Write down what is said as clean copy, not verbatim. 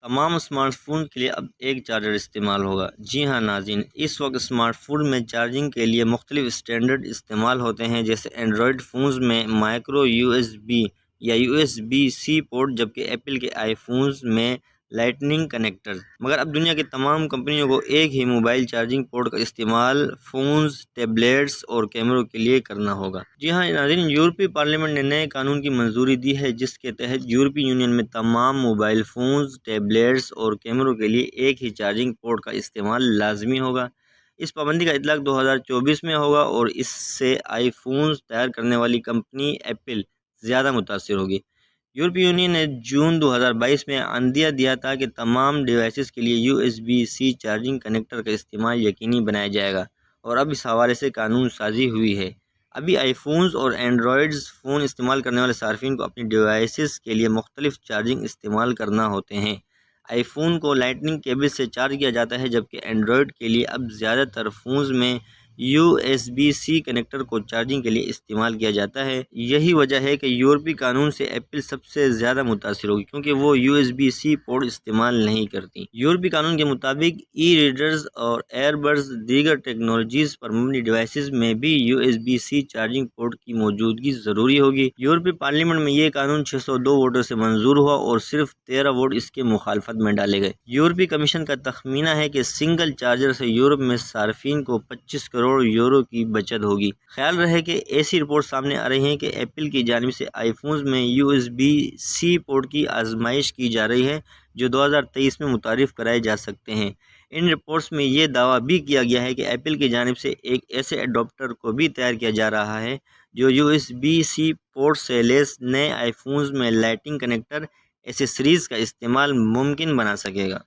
تمام smart phone کے لیے اب ایک چارجر استعمال ہوگا۔ جی ہاں ناظرین، اس وقت اسمارٹ فون میں چارجنگ کے لیے مختلف اسٹینڈرڈ استعمال ہوتے ہیں، جیسے اینڈرائڈ فونز میں مائکرو یو ایس بی یا you S B C port, جبکہ ایپل کے آئی فونز میں لائٹننگ کنیکٹر۔ مگر اب دنیا کی تمام کمپنیوں کو ایک ہی موبائل چارجنگ پورٹ کا استعمال فونز، ٹیبلیٹس اور کیمروں کے لیے کرنا ہوگا۔ جی ہاں ناظرین، یورپی پارلیمنٹ نے نئے قانون کی منظوری دی ہے، جس کے تحت یورپی یونین میں تمام موبائل فونز، ٹیبلیٹس اور کیمروں کے لیے ایک ہی چارجنگ پورٹ کا استعمال لازمی ہوگا۔ اس پابندی کا اطلاق 2024 میں ہوگا اور اس سے آئی فونز تیار کرنے والی کمپنی ایپل زیادہ متاثر ہوگی۔ یورپی یونین نے جون 2022 میں عندیہ دیا تھا کہ تمام ڈیوائسز کے لیے U S B C charging connector کا استعمال یقینی بنایا جائے گا، اور اب اس حوالے سے قانون سازی ہوئی ہے۔ ابھی آئی فونز اور اینڈرائڈز فون استعمال کرنے والے صارفین کو اپنی ڈیوائسز کے لیے مختلف چارجنگ استعمال کرنا ہوتے ہیں۔ آئی فون کو لائٹننگ کیبل سے چارج کیا جاتا ہے، جبکہ اینڈرائڈ کے لیے اب زیادہ تر فونز میں U S B C connector کو چارجنگ کے لیے استعمال کیا جاتا ہے۔ یہی وجہ ہے کہ یورپی قانون سے ایپل سب سے زیادہ متاثر ہوگی، کیونکہ وہ U S B C port استعمال نہیں کرتی۔ یورپی قانون کے مطابق ای ریڈرز اور ایئر بڈز دیگر ٹیکنالوجیز پر مبنی ڈیوائسز میں بھی U S B C charging port کی موجودگی ضروری ہوگی۔ یورپی پارلیمنٹ میں یہ قانون 602 ووٹوں سے منظور ہوا اور صرف 13 ووٹ اس کے مخالفت میں ڈالے گئے۔ یورپی کمیشن کا تخمینہ ہے کہ سنگل چارجر سے یورپ میں صارفین کو 25 کروڑ یورو کی بچت ہوگی۔ خیال رہے کہ ایسی رپورٹ سامنے آ رہی ہیں کہ ایپل کی جانب سے آئی فونز میں U S B C port کی آزمائش کی جا رہی ہے، جو 2023 میں متعارف کرائے جا سکتے ہیں۔ ان رپورٹس میں یہ دعویٰ بھی کیا گیا ہے کہ ایپل کی جانب سے ایک ایسے اڈاپٹر کو بھی تیار کیا جا رہا ہے جو you S B C port سے لیس نئے آئی فونز میں لائٹنگ کنیکٹر ایسیسریز کا استعمال ممکن بنا سکے گا۔